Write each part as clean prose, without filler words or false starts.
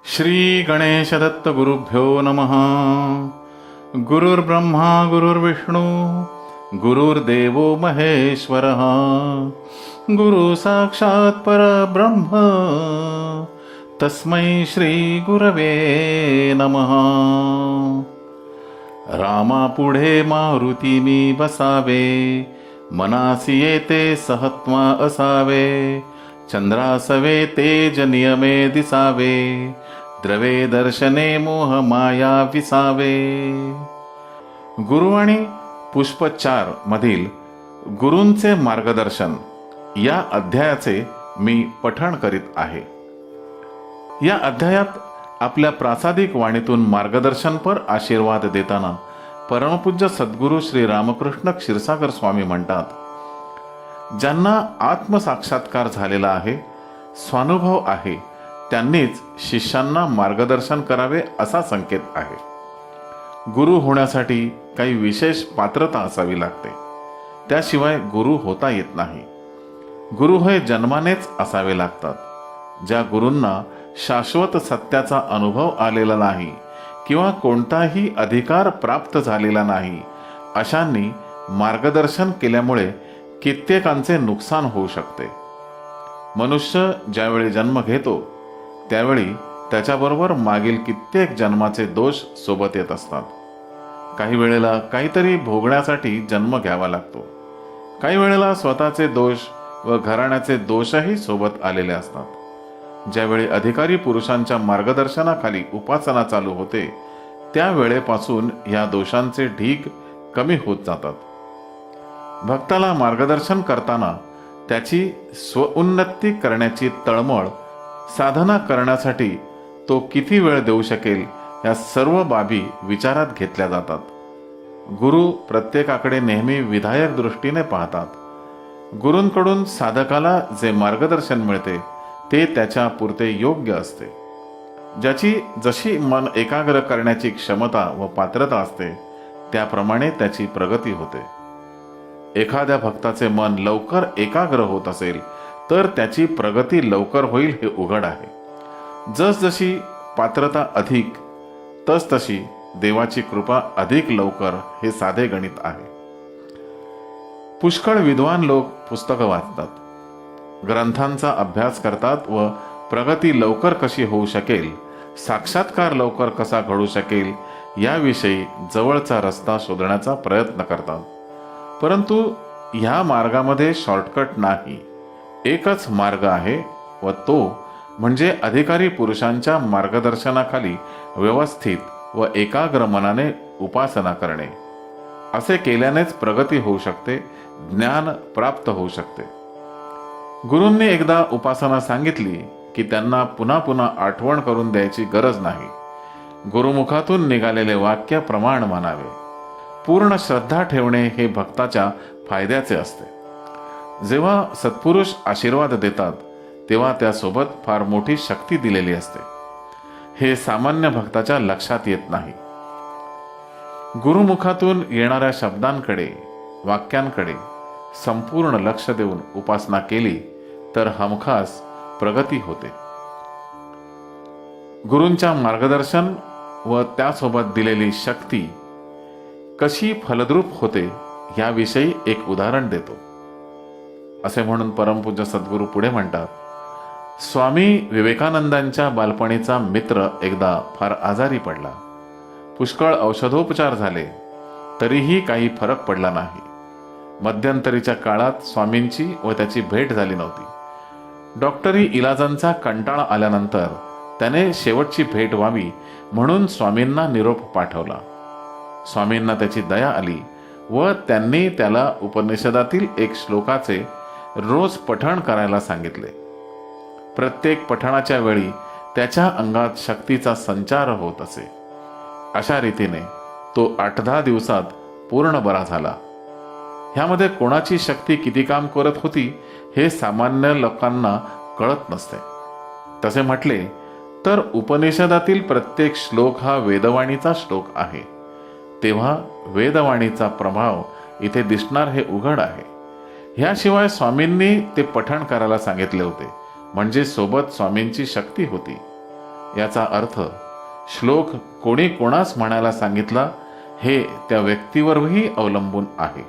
श्री गणेश दत्त गुरुभ्यो नमः. गुरुर्ब्रह्मा गुरुर्विष्णू गुरुर्देवो महेश्वरः. गुरु साक्षात् परब्रह्म तस्मै श्री गुरवे नमः. रामापुढे मारुती मी बसावे, मनासी येते सहत्वा असावे. चंद्रासवे तेज नियमे दिसावे, द्रवे दर्शने मोह माया विसावे. गुरु आणि पुष्प 4 मधील गुरूंचे मार्गदर्शन या अध्यायाचे मी पठण करीत आहे. या अध्यायात आपल्या प्रासादिक वाणीतून मार्गदर्शनपर आशीर्वाद देताना परमपूज्य सद्गुरू श्री रामकृष्ण क्षीरसागर स्वामी म्हणतात, ज्यांना आत्मसाक्षात्कार झालेला आहे, स्वानुभव आहे, त्यांनीच शिष्यांना मार्गदर्शन करावे असा संकेत आहे. गुरु होण्यासाठी काही विशेष पात्रता असावी लागते, त्याशिवाय गुरु होता येत नाही. गुरु हे जन्मानेच असावे लागतात. ज्या गुरूंना शाश्वत सत्याचा अनुभव आलेला नाही किंवा कोणताही अधिकार प्राप्त झालेला नाही, अशांनी मार्गदर्शन केल्यामुळे कित्येकांचे नुकसान होऊ शकते. मनुष्य ज्यावेळी जन्म घेतो त्यावेळी त्याच्याबरोबर मागील कित्येक जन्माचे दोष सोबत येत असतात. काही वेळेला काहीतरी भोगण्यासाठी जन्म घ्यावा लागतो. काही वेळेला स्वतःचे दोष व घराण्याचे दोषही सोबत आलेले असतात. ज्यावेळी अधिकारी पुरुषांच्या मार्गदर्शनाखाली उपासना चालू होते त्या वेळेपासून या दोषांचे ढीग कमी होत जातात. भक्ताला मार्गदर्शन करताना त्याची स्वउन्नती करण्याची तळमळ, साधना करण्यासाठी तो किती वेळ देऊ शकेल, या सर्व बाबी विचारात घेतल्या जातात. गुरु प्रत्येकाकडे नेहमी विधायक दृष्टीने पाहतात. गुरूंकडून साधकाला जे मार्गदर्शन मिळते ते त्याच्या पुरते योग्य असते. ज्याची जशी मन एकाग्र करण्याची क्षमता व पात्रता असते त्याप्रमाणे त्याची प्रगती होते. एखाद्या भक्ताचे मन लवकर एकाग्र होत असेल तर त्याची प्रगती लवकर होईल हे उघड आहे. जसजशी पात्रता अधिक तसतशी देवाची कृपा अधिक लवकर हे साधे गणित आहे. पुष्कळ विद्वान लोक पुस्तकं वाचतात, ग्रंथांचा अभ्यास करतात व प्रगती लवकर कशी होऊ शकेल, साक्षात्कार लवकर कसा घडू शकेल याविषयी जवळचा रस्ता शोधण्याचा प्रयत्न करतात. परंतु ह्या मार्गामध्ये शॉर्टकट नाही. एकच मार्ग आहे व तो म्हणजे अधिकारी पुरुषांच्या मार्गदर्शनाखाली व्यवस्थित व एकाग्र मनाने उपासना करणे. असे केल्यानेच प्रगती होऊ शकते, ज्ञान प्राप्त होऊ शकते. गुरूंनी एकदा उपासना सांगितली की त्यांना पुन्हा पुन्हा आठवण करून द्यायची गरज नाही. गुरुमुखातून निघालेले वाक्य प्रमाण मानावे. पूर्ण श्रद्धा ठेवणे हे भक्ताच्या फायद्याचे असते. जेव्हा सत्पुरुष आशीर्वाद देतात तेव्हा त्यासोबत फार मोठी शक्ती दिलेली असते. हे सामान्य भक्ताच्या लक्षात येत नाही. गुरुमुखातून येणाऱ्या शब्दांकडे, वाक्यांकडे संपूर्ण लक्ष देऊन उपासना केली तर हमखास प्रगती होते. गुरूंच्या मार्गदर्शन व त्यासोबत दिलेली शक्ती कशी फलद्रूप होते याविषयी एक उदाहरण देतो. असे म्हणून परमपूज्य सद्गुरू पुढे म्हणतात, स्वामी विवेकानंदांच्या बालपणीचा मित्र एकदा फार आजारी पडला. पुष्कळ औषधोपचार झाले तरीही काही फरक पडला नाही. मध्यंतरीच्या काळात स्वामींची व त्याची भेट झाली नव्हती. डॉक्टरी इलाजांचा कंटाळा आल्यानंतर त्याने शेवटची भेट व्हावी म्हणून स्वामींना निरोप पाठवला. स्वामींना त्याची दया आली व त्यांनी त्याला उपनिषदातील एक श्लोकाचे रोज पठण करायला सांगितले. प्रत्येक पठणाच्या वेळी त्याच्या अंगात शक्तीचा संचार होत असे. अशा रीतीने तो 8-10 दिवसात पूर्ण बरा झाला. ह्यामध्ये कोणाची शक्ती किती काम करत होती हे सामान्य लोकांना कळत नसते. तसे म्हटले तर उपनिषदातील प्रत्येक श्लोक हा वेदवाणीचा श्लोक आहे. तेव्हा वेदवाणीचा प्रभाव इथे दिसणार हे उघड आहे. ह्याशिवाय स्वामींनी ते पठण करायला सांगितले होते, म्हणजे सोबत स्वामींची शक्ती होती. याचा अर्थ श्लोक कोणी कोणास म्हणायला सांगितला हे त्या व्यक्तीवरही अवलंबून आहे.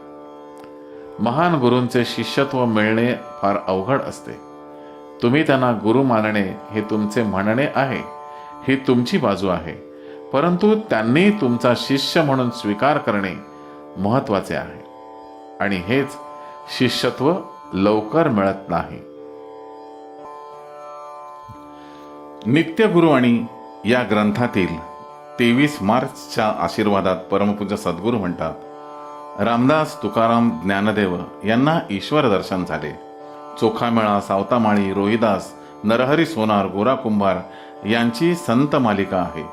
महान गुरूंचे शिष्यत्व मिळणे फार अवघड असते. तुम्ही त्यांना गुरु मानणे हे तुमचे म्हणणे आहे, ही तुमची बाजू आहे, परंतु त्यांनी तुमचा शिष्य म्हणून स्वीकार करणे महत्वाचे आहे. आणि हेच शिष्यत्व लवकर मिळत नाही. नित्य गुरुवाणी या ग्रंथातील 23 मार्चच्या आशीर्वादात परमपूज्य सद्गुरू म्हणतात, रामदास तुकाराम ज्ञानदेव यांना ईश्वर दर्शन झाले. चोखामेळा, सावतामाळी, रोहिदास, नरहरी सोनार, गोरा कुंभार यांची संत मालिका आहे.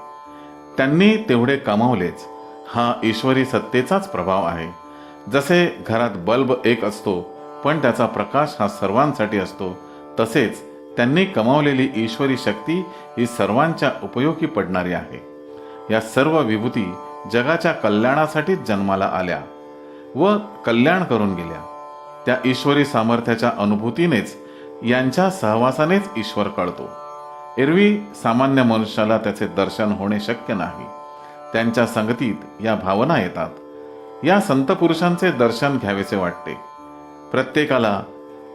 त्यांनी तेवढे कमावलेच. हा ईश्वरी सत्तेचाच प्रभाव आहे. जसे घरात बल्ब एक असतो पण त्याचा प्रकाश हा सर्वांसाठी असतो, तसेच त्यांनी कमावलेली ईश्वरी शक्ती ही सर्वांच्या उपयोगी पडणारी आहे. या सर्व विभूती जगाच्या कल्याणासाठीच जन्माला आल्या व कल्याण करून गेल्या. त्या ईश्वरी सामर्थ्याच्या अनुभूतीनेच, यांच्या सहवासानेच ईश्वर कळतो. एरवी सामान्य मनुष्याला त्याचे दर्शन होणे शक्य नाही. त्यांच्या संगतीत या भावना येतात. या संत पुरुषांचे दर्शन घ्यावेसे वाटते. प्रत्येकाला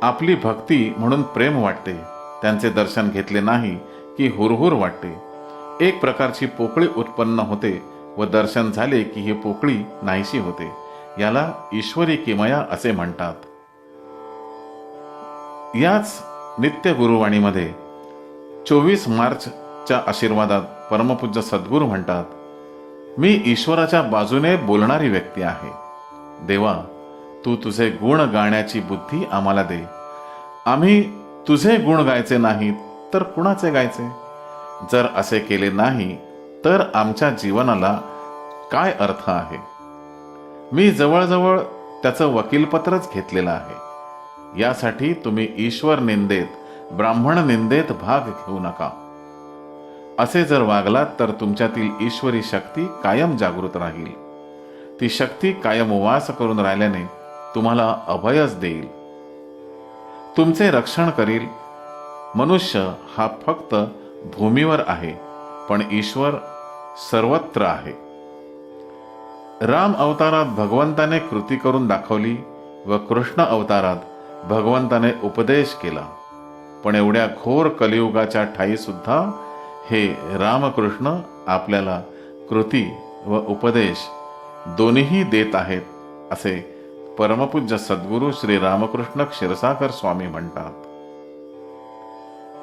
आपली भक्ती म्हणून प्रेम वाटते. त्यांचे दर्शन घेतले नाही की हुरहुर वाटते. एक प्रकारची पोकळी उत्पन्न होते व दर्शन झाले की ही पोकळी नाहीशी होते. याला ईश्वरी किमया असे म्हणतात. याच नित्य गुरुवाणीमध्ये 24 मार्चच्या आशीर्वादात परमपूज्य सद्गुरू म्हणतात, मी ईश्वराच्या बाजूने बोलणारी व्यक्ती आहे. देवा, तू तुझे गुण गाण्याची बुद्धी आम्हाला दे. आम्ही तुझे गुण गायचे नाही तर कुणाचे गायचे? जर असे केले नाही तर आमच्या जीवनाला काय अर्थ आहे? मी जवळजवळ त्याचं वकीलपत्रच घेतलेलं आहे. यासाठी तुम्ही ईश्वर निंदेत, ब्राह्मण निंदेत भाग घेऊ नका. असे जर वागलात तर तुमच्यातील ईश्वरी शक्ती कायम जागृत राहील. ती शक्ती कायम वास करून राहिल्याने तुम्हाला अभयच देईल, तुमचे रक्षण करील. मनुष्य हा फक्त भूमीवर आहे, पण ईश्वर सर्वत्र आहे. राम अवतारात भगवंताने कृती करून दाखवली व कृष्ण अवतारात भगवंताने उपदेश केला. पण एवढ्या घोर कलियुगाच्या ठाई सुद्धा हे रामकृष्ण आपल्याला कृती व उपदेश दोन्हीही देत आहेत, असे परमपूज्य सद्गुरू श्री रामकृष्ण क्षीरसागर स्वामी म्हणतात.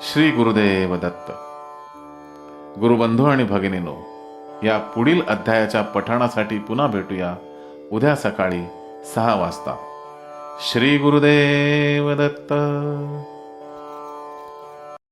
श्री गुरुदेव दत्त. गुरुबंधू आणि भगिनीनो, या पुढील अध्यायाच्या पठणासाठी पुन्हा भेटूया उद्या सकाळी 6 वाजता. श्री गुरुदेव दत्त.